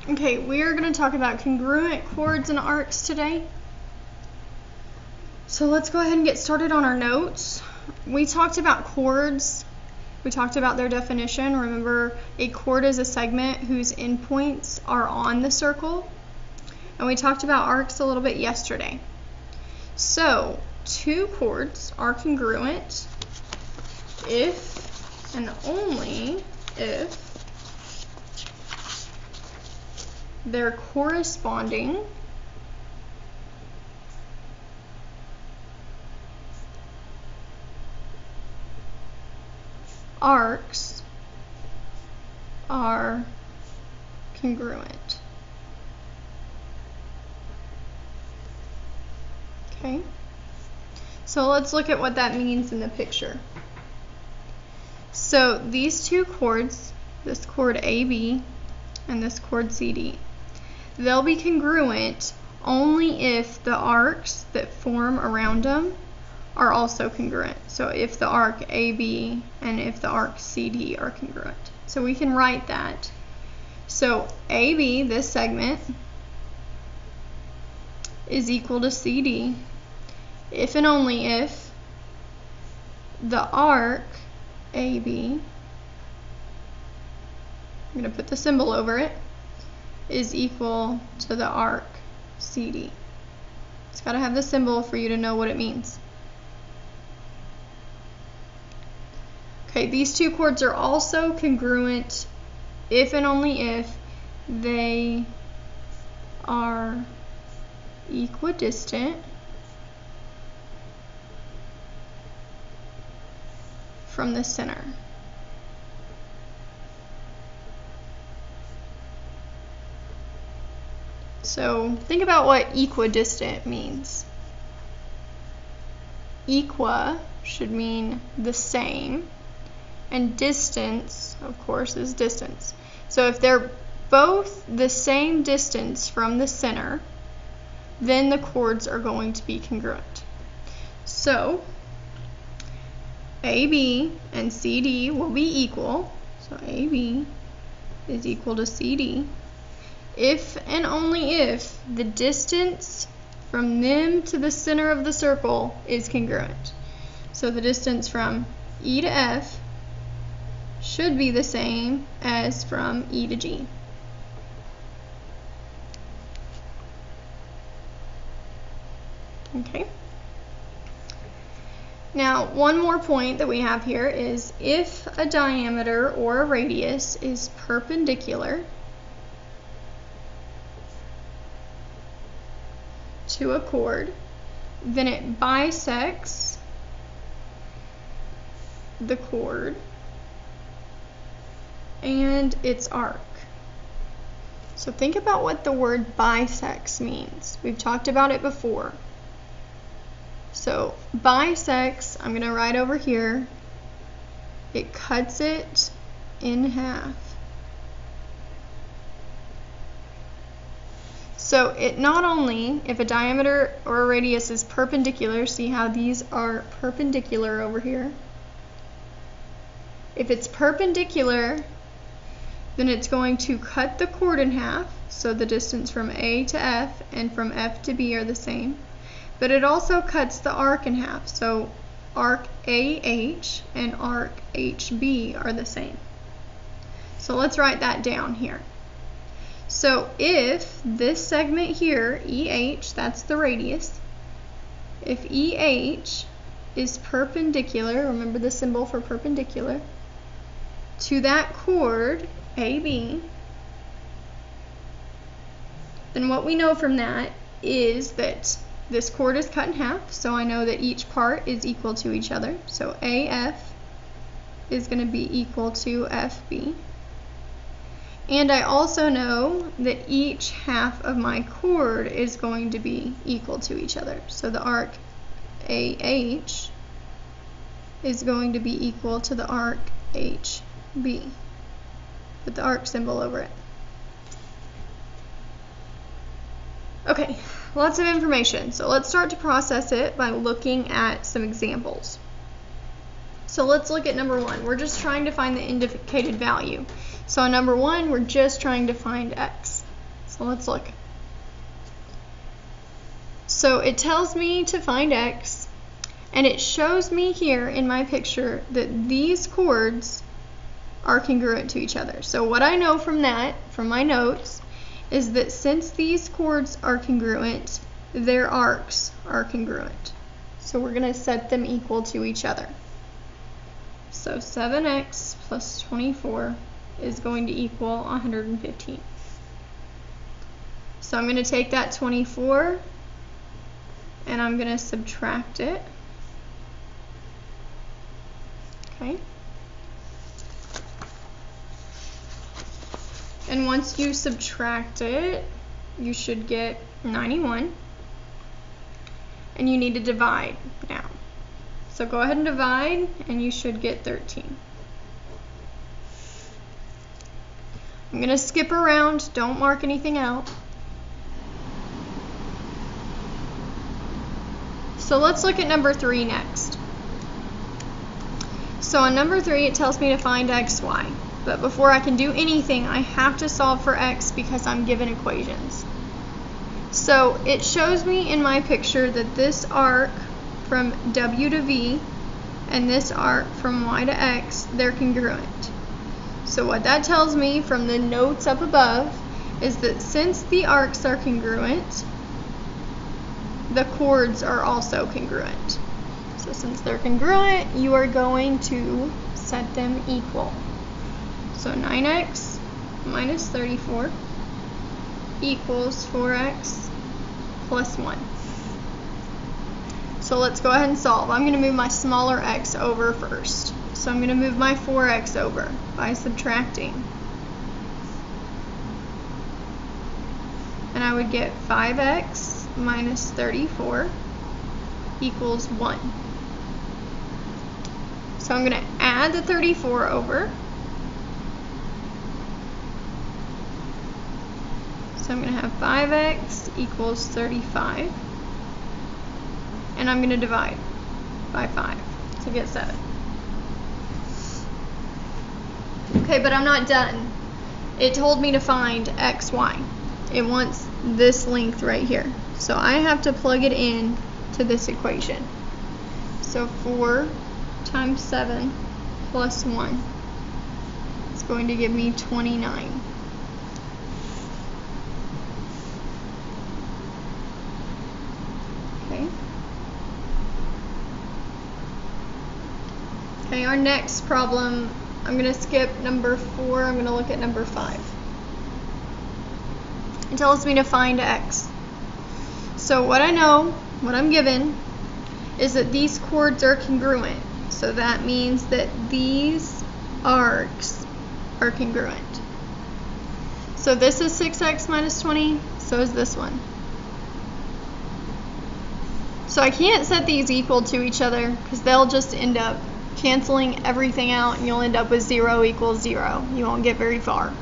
Okay, we are going to talk about congruent chords and arcs today. So let's go ahead and get started on our notes. We talked about chords. We talked about their definition. Remember, a chord is a segment whose endpoints are on the circle. And we talked about arcs a little bit yesterday. So, two chords are congruent if and only if their corresponding arcs are congruent. Okay, so let's look at what that means in the picture. So these two chords, this chord AB and this chord CD, they'll be congruent only if the arcs that form around them are also congruent. So if the arc AB and if the arc CD are congruent. So we can write that. So AB, this segment, is equal to CD if and only if the arc AB, I'm going to put the symbol over it, is equal to the arc CD. It's got to have the symbol for you to know what it means. Okay, these two chords are also congruent if and only if they are equidistant from the center. So think about what equidistant means. Equa should mean the same, and distance, of course, is distance. So if they're both the same distance from the center, then the chords are going to be congruent. So AB and CD will be equal. So AB is equal to CD if and only if the distance from them to the center of the circle is congruent. So the distance from E to F should be the same as from E to G. Okay. Now, one more point that we have here is if a diameter or a radius is perpendicular to a chord, then it bisects the chord and its arc. So think about what the word bisects means. We've talked about it before. So bisects, I'm going to write over here, it cuts it in half. So it not only, if a diameter or a radius is perpendicular, see how these are perpendicular over here? If it's perpendicular, then it's going to cut the chord in half, so the distance from A to F and from F to B are the same. But it also cuts the arc in half, so arc AH and arc HB are the same. So let's write that down here. So if this segment here, EH, that's the radius, if EH is perpendicular, remember the symbol for perpendicular, to that chord, AB, then what we know from that is that this chord is cut in half, so I know that each part is equal to each other. So AF is going to be equal to FB. And I also know that each half of my chord is going to be equal to each other. So the arc AH is going to be equal to the arc HB. Put the arc symbol over it. Okay, lots of information. So let's start to process it by looking at some examples. So let's look at number one. We're just trying to find the indicated value. So on number one, we're just trying to find x. Well, let's look. So it tells me to find x, and it shows me here in my picture that these chords are congruent to each other. So what I know from that, from my notes, is that since these chords are congruent, their arcs are congruent. So we're going to set them equal to each other. So 7x plus 24 is going to equal 115. So I'm going to take that 24 and I'm going to subtract it. Okay. And once you subtract it, you should get 91. And you need to divide now. So go ahead and divide, and you should get 13. I'm going to skip around. Don't mark anything out. So let's look at number 3 next. So on number 3, it tells me to find x, y. But before I can do anything, I have to solve for x because I'm given equations. So it shows me in my picture that this arc from W to V and this arc from Y to X, they're congruent. So what that tells me from the notes up above is that since the arcs are congruent, the chords are also congruent. So since they're congruent, you are going to set them equal. So 9x minus 34 equals 4x plus 1. So let's go ahead and solve. I'm going to move my smaller x over first. So I'm going to move my 4x over by subtracting. And I would get 5x minus 34 equals 1. So I'm going to add the 34 over. So I'm going to have 5x equals 35. And I'm going to divide by 5 to get 7. Okay, but I'm not done. It told me to find x, y. It wants this length right here. So I have to plug it in to this equation. So 4 times 7 plus 1 is going to give me 29. Okay, our next problem, I'm going to skip number 4, I'm going to look at number 5. It tells me to find x. So what I know, what I'm given, is that these chords are congruent. So that means that these arcs are congruent. So this is 6x minus 20, so is this one. So I can't set these equal to each other because they'll just end up canceling everything out and you'll end up with 0 equals 0. You won't get very far.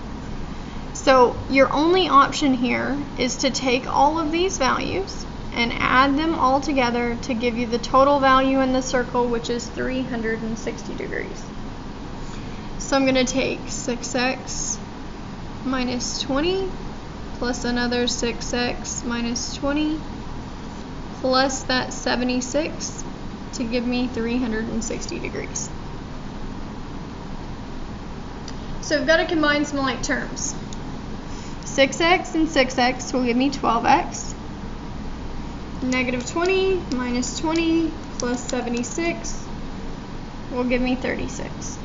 So your only option here is to take all of these values and add them all together to give you the total value in the circle, which is 360 degrees. So I'm going to take 6x minus 20 plus another 6x minus 20 plus that 76 to give me 360 degrees. So I've got to combine some like terms. 6x and 6x will give me 12x. Negative 20 minus 20 plus 76 will give me 36.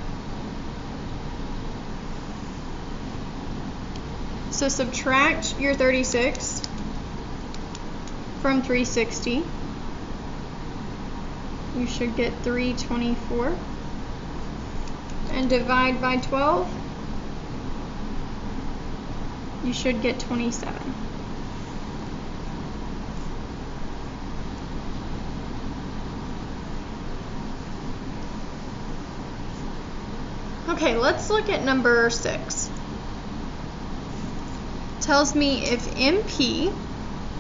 So subtract your 36 from 360. You should get 324. And divide by 12. You should get 27. Okay, let's look at number 6. Tells me if MP,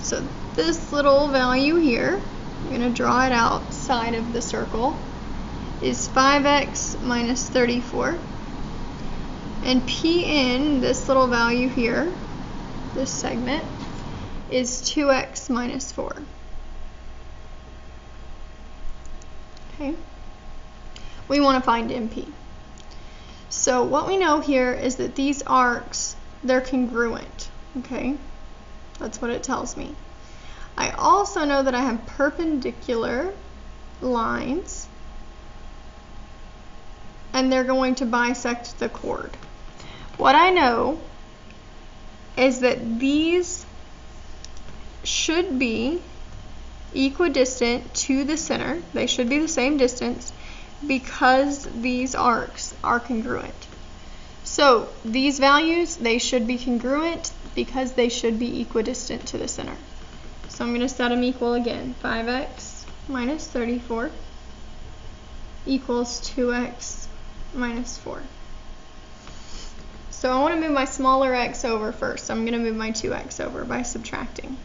so this little value here, I'm going to draw it outside of the circle, is 5x minus 34. And Pn, this little value here, this segment, is 2x minus 4. Okay. We want to find MP. So what we know here is that these arcs, they're congruent. Okay. That's what it tells me. I also know that I have perpendicular lines, and they're going to bisect the chord. What I know is that these should be equidistant to the center. They should be the same distance because these arcs are congruent. So these values, they should be congruent because they should be equidistant to the center. So I'm going to set them equal again. 5x minus 34 equals 2x minus 4. So I want to move my smaller x over first. So I'm going to move my 2x over by subtracting.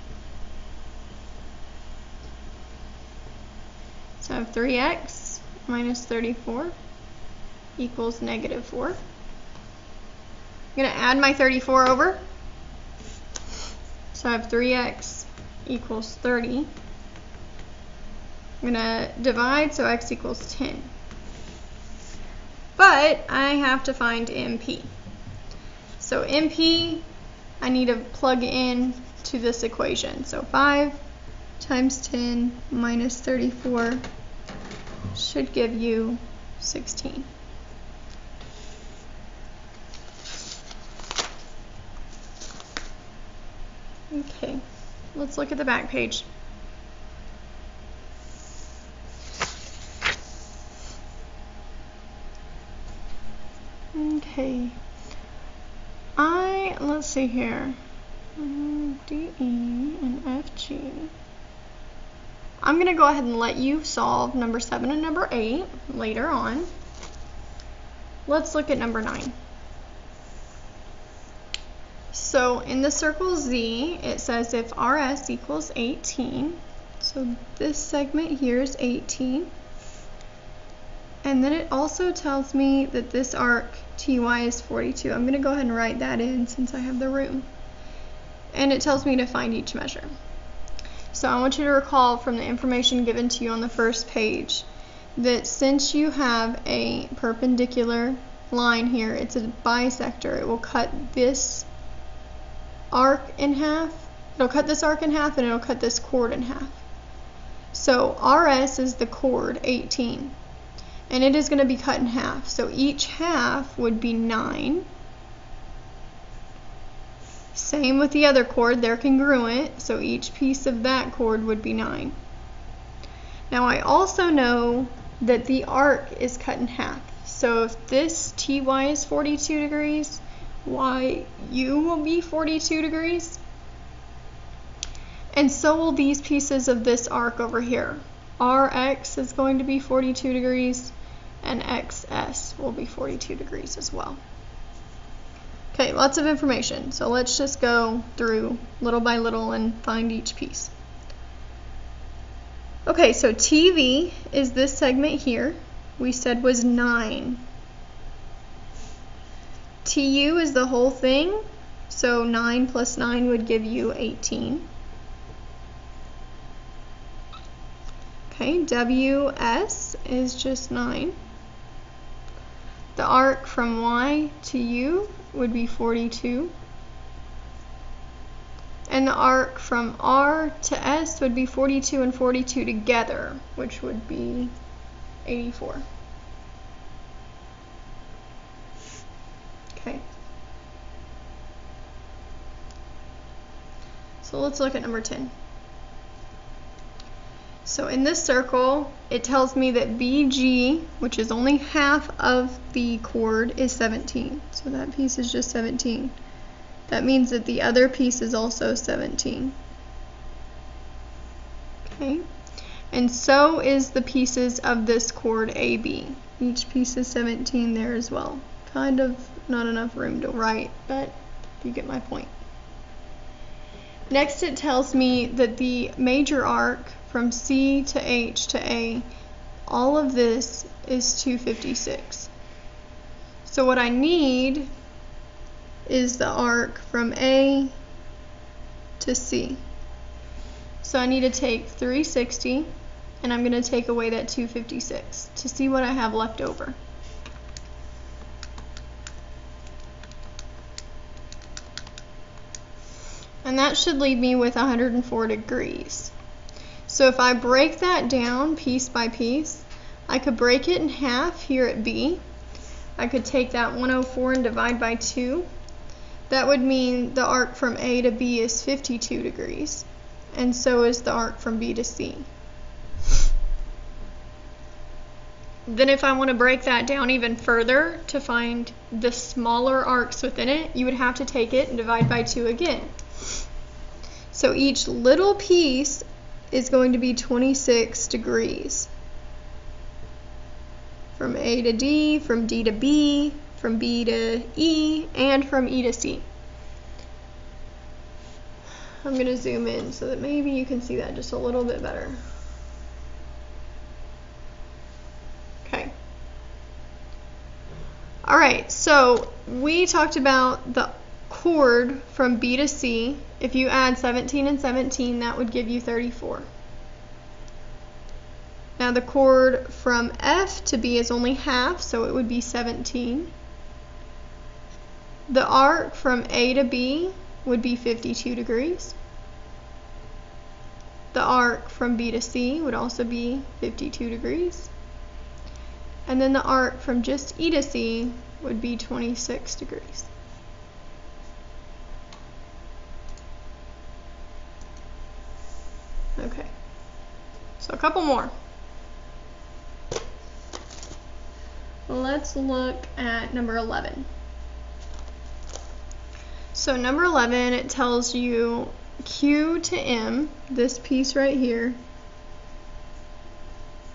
So I have 3x minus 34 equals negative 4. I'm going to add my 34 over. So I have 3x equals 30. I'm going to divide, so x equals 10. But I have to find MP. So MP, I need to plug in to this equation. So 5 times 10 minus 34 should give you 16. Okay, let's look at the back page. Okay, let's see here, D, E, and F, G. I'm going to go ahead and let you solve number 7 and number 8 later on. Let's look at number 9. So in the circle Z, it says if RS equals 18, so this segment here is 18. And then it also tells me that this arc TY is 42. I'm going to go ahead and write that in since I have the room. And it tells me to find each measure. So I want you to recall from the information given to you on the first page that since you have a perpendicular line here, it's a bisector. It will cut this arc in half. It'll cut this arc in half and it'll cut this chord in half. So RS is the chord, 18. And it is going to be cut in half. So each half would be 9. Same with the other chord, they're congruent, so each piece of that chord would be 9. Now I also know that the arc is cut in half. So if this TY is 42 degrees, YU will be 42 degrees. And so will these pieces of this arc over here. RX is going to be 42 degrees, and XS will be 42 degrees as well. Okay, lots of information, so let's just go through little by little and find each piece. Okay, so TV is this segment here, we said was 9. TU is the whole thing, so 9 plus 9 would give you 18. Okay, WS is just 9. The arc from Y to U would be 42. And the arc from R to S would be 42 and 42 together, which would be 84. Okay. So let's look at number 10. So in this circle, it tells me that BG, which is only half of the chord, is 17. So that piece is just 17. That means that the other piece is also 17. Okay. And so is the pieces of this chord AB. Each piece is 17 there as well. Kind of not enough room to write, but you get my point. Next, it tells me that the major arc from C to H to A, all of this is 256. So what I need is the arc from A to C. So I need to take 360, and I'm going to take away that 256 to see what I have left over. And that should leave me with 104 degrees. So if I break that down piece by piece, I could break it in half here at B. I could take that 104 and divide by 2. That would mean the arc from A to B is 52 degrees, and so is the arc from B to C. Then if I want to break that down even further to find the smaller arcs within it, you would have to take it and divide by 2 again. So each little piece is going to be 26 degrees. From A to D, from D to B, from B to E, and from E to C. I'm going to zoom in so that maybe you can see that just a little bit better. Okay. Alright, so we talked about the chord from B to C. If you add 17 and 17, that would give you 34. Now the chord from F to B is only half, so it would be 17. The arc from A to B would be 52 degrees. The arc from B to C would also be 52 degrees. And then the arc from just E to C would be 26 degrees. Okay, so a couple more. Let's look at number 11. So number 11, it tells you Q to M, this piece right here,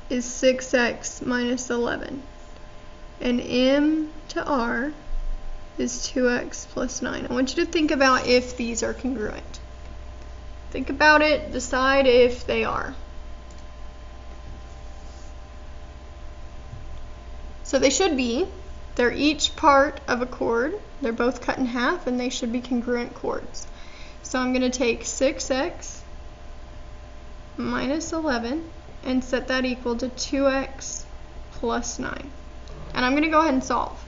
is 6x minus 11. And M to R is 2x plus 9. I want you to think about if these are congruent. Think about it, decide if they are. So they should be. They're each part of a chord. They're both cut in half, and they should be congruent chords. So I'm going to take 6x minus 11 and set that equal to 2x plus 9. And I'm going to go ahead and solve.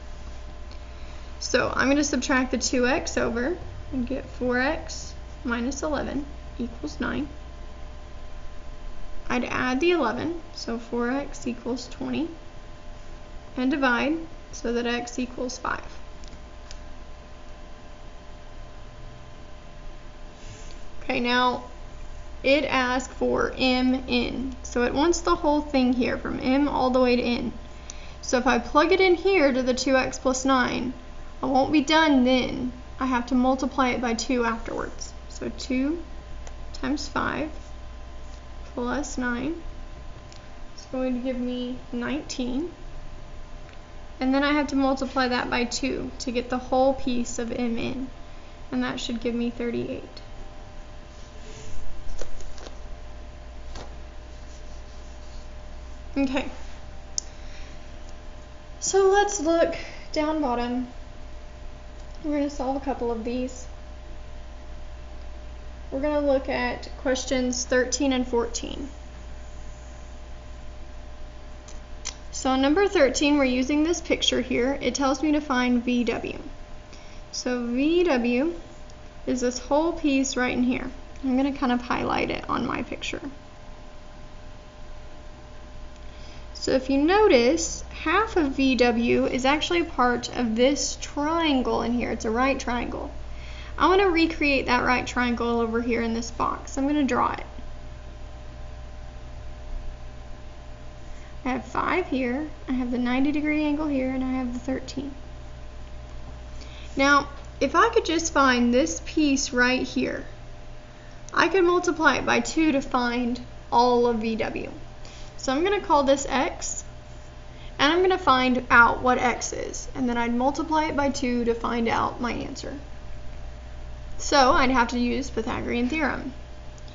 So I'm going to subtract the 2x over and get 4x minus 11 equals 9. I'd add the 11, so 4x equals 20, and divide so that x equals 5. Okay, now it asks for mn, so it wants the whole thing here from m all the way to n. So if I plug it in here to the 2x plus 9, I won't be done then. I have to multiply it by 2 afterwards. So 2 times 5 plus 9 is going to give me 19. And then I have to multiply that by 2 to get the whole piece of mn. And that should give me 38. Okay. So let's look down bottom. We're going to solve a couple of these. We're going to look at questions 13 and 14. So on number 13, we're using this picture here. It tells me to find VW. So VW is this whole piece right in here. I'm going to kind of highlight it on my picture. So if you notice, half of VW is actually a part of this triangle in here. It's a right triangle. I want to recreate that right triangle over here in this box. I'm going to draw it. I have 5 here, I have the 90-degree angle here, and I have the 13. Now, if I could just find this piece right here, I could multiply it by 2 to find all of VW. So I'm going to call this x, and I'm going to find out what x is, and then I'd multiply it by 2 to find out my answer. So I'd have to use Pythagorean theorem.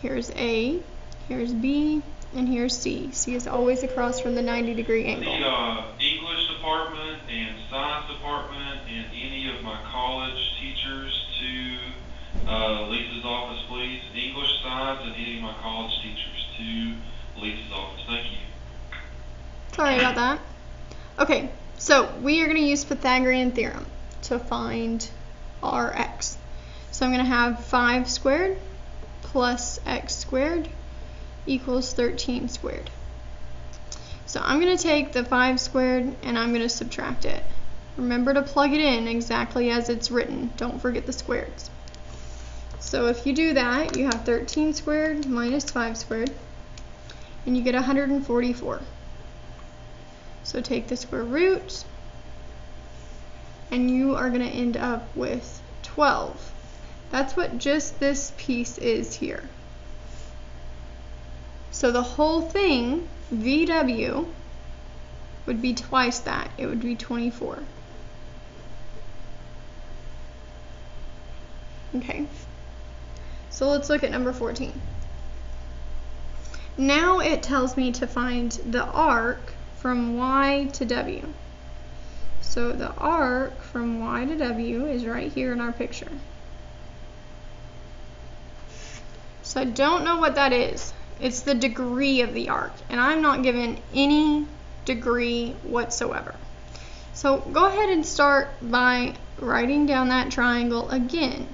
Here's A, here's B, and here's C. C is always across from the 90-degree angle. The English department and science department and any of my college teachers to Lisa's office, please. college teachers to Lisa's office. Thank you. Sorry about that. Okay, so we are going to use Pythagorean theorem to find our x. So I'm going to have 5 squared plus x squared equals 13 squared. So I'm going to take the 5 squared and I'm going to subtract it. Remember to plug it in exactly as it's written. Don't forget the squares. So if you do that, you have 13 squared minus 5 squared, and you get 144. So take the square root, and you are going to end up with 12. That's what just this piece is here. So the whole thing, VW, would be twice that. It would be 24. Okay. So let's look at number 14. Now it tells me to find the arc from Y to W. So the arc from Y to W is right here in our picture. So I don't know what that is. It's the degree of the arc, and I'm not given any degree whatsoever. So go ahead and start by writing down that triangle again,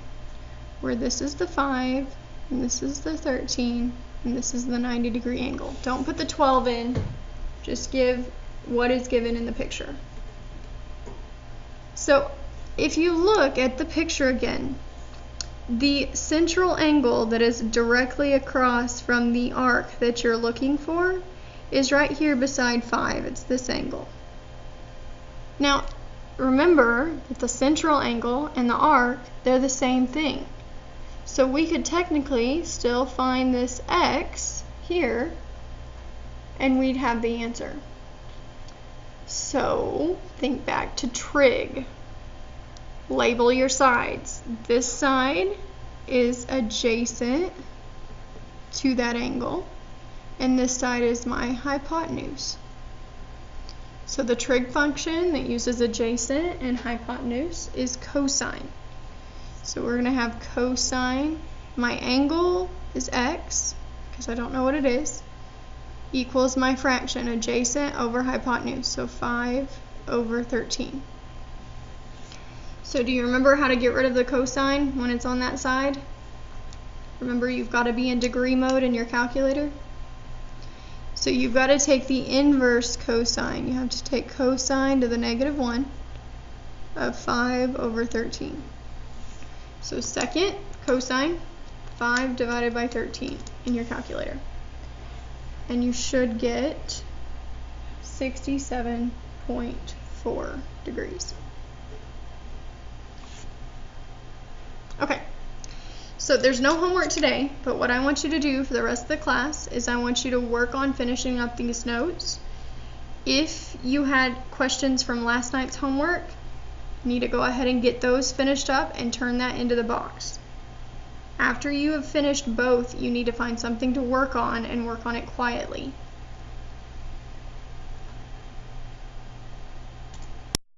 where this is the 5, and this is the 13, and this is the 90-degree angle. Don't put the 12 in, just give what is given in the picture. So if you look at the picture again, the central angle that is directly across from the arc that you're looking for is right here beside 5. It's this angle. Now, remember that the central angle and the arc, they're the same thing. So we could technically still find this x here, and we'd have the answer. So think back to trig. Label your sides. This side is adjacent to that angle, and this side is my hypotenuse. So the trig function that uses adjacent and hypotenuse is cosine. So we're going to have cosine, my angle is x, because I don't know what it is, equals my fraction, adjacent over hypotenuse, so 5 over 13. So do you remember how to get rid of the cosine when it's on that side? Remember, you've got to be in degree mode in your calculator. So you've got to take the inverse cosine. You have to take cosine to the -1 of 5 over 13. So second cosine, 5 divided by 13 in your calculator. And you should get 67.4 degrees. Okay, so there's no homework today, but what I want you to do for the rest of the class is I want you to work on finishing up these notes. If you had questions from last night's homework, you need to go ahead and get those finished up and turn that into the box. After you have finished both, you need to find something to work on and work on it quietly.